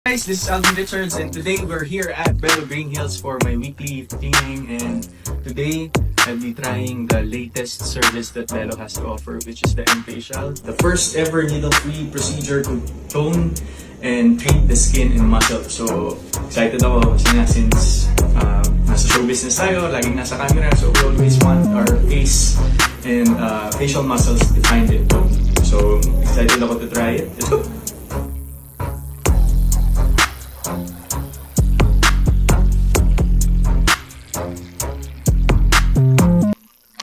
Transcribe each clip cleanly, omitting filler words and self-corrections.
Guys, this is Alvin Richards and today we're here at Bello Green Hills for my weekly cleaning, and today I'll be trying the latest service that Bello has to offer, which is the M-Facial. The first ever needle-free procedure to tone and treat the skin and muscle. So excited ako kasi nga since nasa show business tayo, laging nasa camera, so we always want our face and facial muscles defined and toned. So excited ako to try it. Let's go!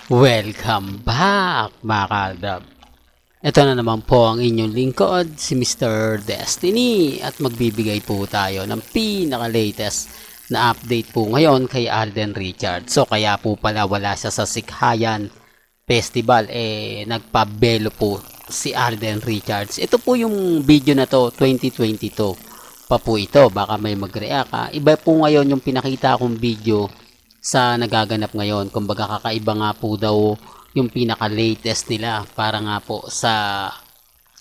Welcome back mga kaldab. Ito na naman po ang inyong lingkod, si Mr. Destiny, at magbibigay po tayo ng pinaka-latest na update po ngayon kay Alden Richards. So kaya po pala wala siya sa Sikhayan Festival, nagpabelo po si Alden Richards. Ito po yung video na to, 2022 pa po ito, baka may mag-react. Iba po ngayon yung pinakita kong video sa nagaganap ngayon. Kumbaga kakaiba nga po daw yung pinaka-latest nila para nga po sa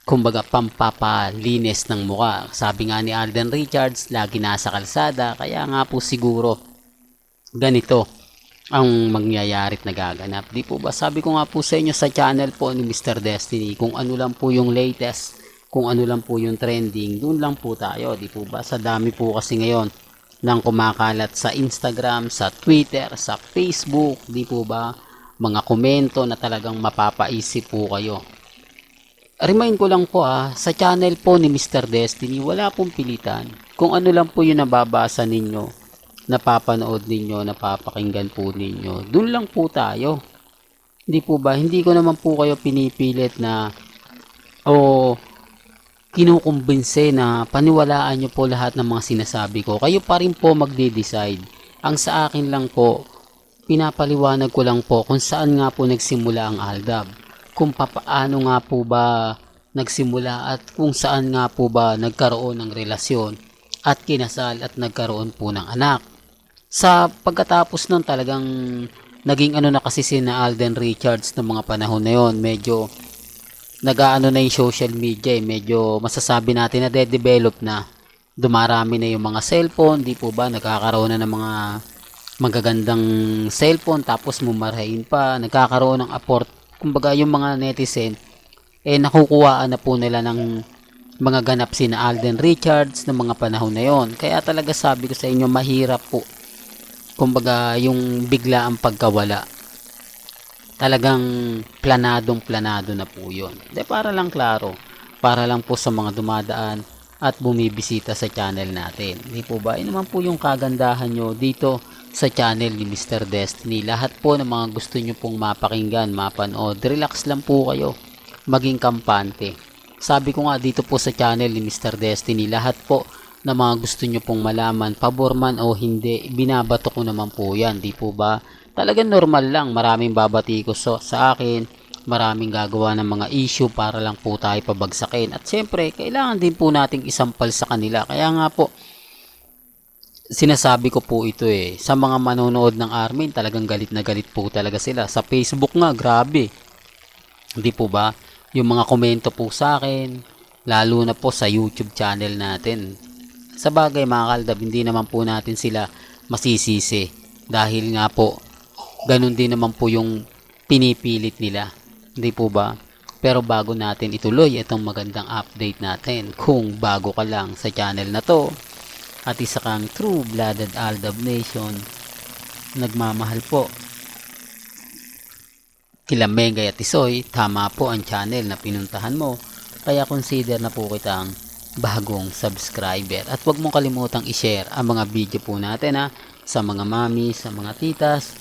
kumbaga pampapalinis ng mukha. Sabi nga ni Alden Richards, lagi nasa kalsada, kaya nga po siguro ganito ang mangyayari at nagaganap. Di po ba? Sabi ko nga po sa inyo sa channel po ni Mr. Destiny, kung ano lang po yung latest, kung ano lang po yung trending, dun lang po tayo. Di po ba? Sa dami po kasi ngayon nang kumakalat sa Instagram, sa Twitter, sa Facebook, di po ba? Mga komento na talagang mapapaisip po kayo. Remind ko lang po sa channel po ni Mr. Destiny, wala pong pilitan. Kung ano lang po yung nababasa ninyo, napapanood ninyo, napapakinggan po ninyo, dun lang po tayo. Di po ba? Hindi ko naman po kayo pinipilit na kinukumbinse na paniwalaan nyo po lahat ng mga sinasabi ko. Kayo pa rin po magde-decide. Ang sa akin lang po, pinapaliwanag ko lang po kung saan nga po nagsimula ang Aldab. Kung paano nga po ba nagsimula at kung saan nga po ba nagkaroon ng relasyon at kinasal at nagkaroon po ng anak. Sa pagkatapos nun talagang naging na kasi si na Alden Richards ng mga panahon na yon, medyo nag-aano na yung social media, medyo masasabi natin na de-develop na. Dumarami na yung mga cellphone, di po ba? Nagkakaroon na ng mga magagandang cellphone, tapos mumarahin pa, nagkakaroon ng apport. Kumbaga yung mga netizen, nakukuhaan na po nila ng mga ganap si na Alden Richards ng mga panahon na yon. Kaya talaga sabi ko sa inyo, mahirap po. Kumbaga yung bigla ang pagkawala. Talagang planado na po yun. Para lang klaro, para lang po sa mga dumadaan at bumibisita sa channel natin. Hindi po ba? Naman po yung kagandahan nyo dito sa channel ni Mr. Destiny. Lahat po ng mga gusto nyo pong mapakinggan, mapanood, relax lang po kayo. Maging kampante. Sabi ko nga dito po sa channel ni Mr. Destiny, lahat po na mga gusto nyo pong malaman, pabor man o hindi, binabato ko naman po yan. Di po ba? Talagang normal lang, maraming babati ko sa akin, maraming gagawa ng mga issue para lang po tayo pabagsakin. At syempre, kailangan din po nating isampal sa kanila. Kaya nga po, sinasabi ko po ito sa mga manonood ng Armin, talagang galit na galit po talaga sila. Sa Facebook nga, grabe. Hindi po ba? Yung mga komento po sa akin, lalo na po sa YouTube channel natin. Sa bagay mga kaldab, hindi naman po natin sila masisisi. Dahil nga po, ganun din naman po yung pinipilit nila. Hindi po ba? Pero bago natin ituloy itong magandang update natin, kung bago ka lang sa channel na to at isa kang true-blooded Aldab Nation, nagmamahal po kila Mengay at Isoy, tama po ang channel na pinuntahan mo. Kaya consider na po kitang bagong subscriber. At huwag mong kalimutang i-share ang mga video po natin sa mga mami, sa mga titas,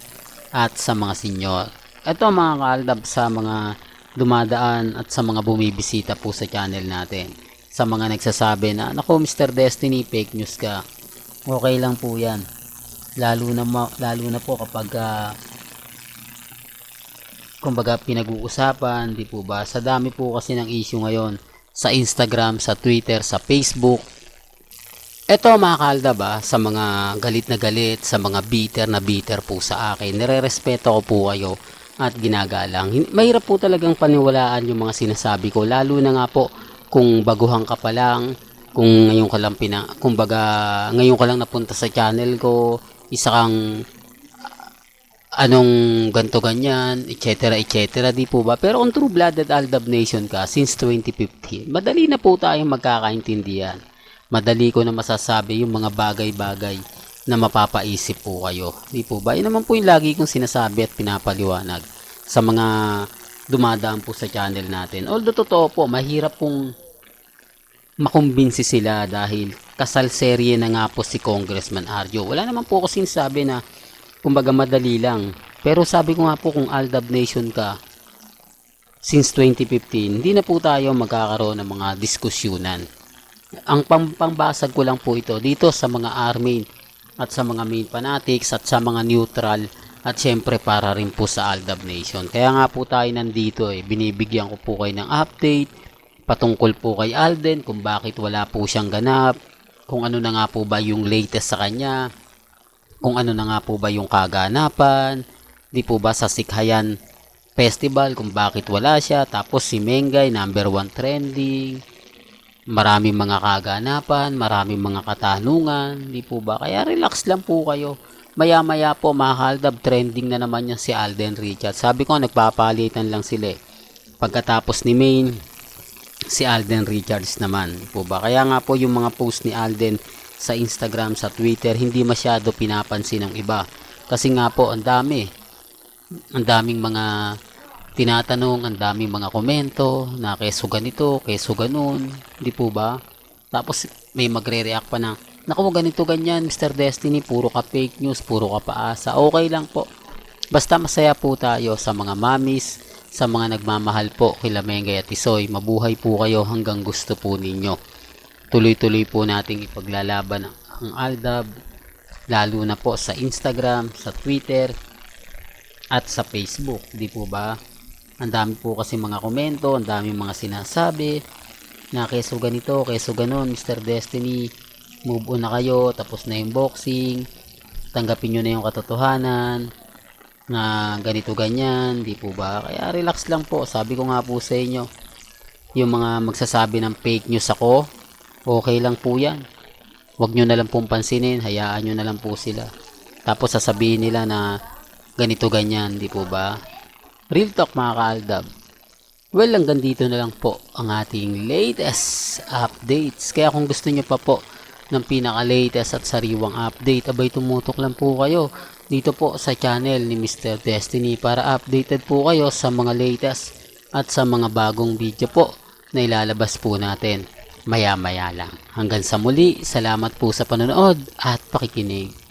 at sa mga senyor. Ito mga kaaldab, sa mga dumadaan at sa mga bumibisita po sa channel natin. Sa mga nagsasabi na, naku Mr. Destiny, fake news ka. Okay lang po yan. Lalo na po kapag kumbaga pinag-uusapan, di po ba? Sa dami po kasi ng issue ngayon sa Instagram, sa Twitter, sa Facebook. Ito mga kaaldab sa mga galit na galit, sa mga bitter po sa akin, nire-respeto ko po kayo at ginagalang. Mahirap po talagang paniwalaan yung mga sinasabi ko, lalo na nga po kung baguhan ka pa lang Kung ngayon ka lang kumbaga ngayon ka lang napunta sa channel ko, isa kang anong ganto ganyan, etc. etc. Di po ba? Pero kung true-blooded Aldab Nation ka since 2015, madali na po tayong magkakaintindihan. Madali ko na masasabi yung mga bagay-bagay na mapapaisip po kayo. Di po ba? Yun naman po yung lagi kong sinasabi at pinapaliwanag sa mga dumadaan po sa channel natin. Although totoo po, mahirap pong makumbinsi sila dahil kasal serye na nga po si Congressman Arjo. Wala naman po ako sinasabi na kumbaga madali lang. Pero sabi ko nga po, kung Aldab Nation ka since 2015, hindi na po tayo magkakaroon ng mga diskusyunan. Ang pangbasag ko lang po ito dito sa mga army at sa mga main fanatics at sa mga neutral at syempre para rin po sa Aldab Nation. Kaya nga po tayo nandito binibigyan ko po kayo ng update patungkol po kay Alden, kung bakit wala po siyang ganap, kung ano na nga po ba yung latest sa kanya, kung ano na nga po ba yung kaganapan, di po ba sa Sikhayan Festival, kung bakit wala siya, tapos si Mengay, number 1 trending, maraming mga kaganapan, maraming mga katanungan, di po ba? Kaya relax lang po kayo. Maya-maya po, mga Aldab, trending na naman yan si Alden Richards. Sabi ko, nagpapalitan lang sila Pagkatapos ni Main, si Alden Richards naman po ba. Kaya nga po yung mga post ni Alden sa Instagram, sa Twitter, hindi masyado pinapansin ng iba. Kasi nga po, ang daming mga tinatanong, ang daming mga komento na keso ganito, keso ganun, di po ba? Tapos may magre-react pa na, naku, ganito ganyan, Mr. Destiny, puro ka fake news, puro ka paasa. Okay lang po. Basta masaya po tayo sa mga mamis, sa mga nagmamahal po kila Mengay at Tisoy. Mabuhay po kayo hanggang gusto po ninyo. Tuloy-tuloy po nating ipaglalaban ang Aldab, lalo na po sa Instagram, sa Twitter, at sa Facebook. Di po ba? Ang dami po kasi mga komento, ang dami mga sinasabi na keso ganito, keso ganon, Mr. Destiny, move on na kayo, tapos na yung boxing, tanggapin nyo na yung katotohanan, na ganito ganyan, di po ba? Kaya relax lang po. Sabi ko nga po sa inyo, yung mga magsasabi ng fake news ako, okay lang po yan. Huwag nyo na lang pong pansinin, hayaan nyo na lang po sila. Tapos sasabihin nila na ganito ganyan, di po ba? Real talk mga ka-Aldab. Well, hanggang dito na lang po ang ating latest updates. Kaya kung gusto nyo pa po ng pinaka-latest at sariwang update, abay tumutok lang po kayo dito po sa channel ni Mr. Destiny para updated po kayo sa mga latest at sa mga bagong video po na ilalabas po natin maya-maya lang. Hanggang sa muli, salamat po sa panonood at pakikinig.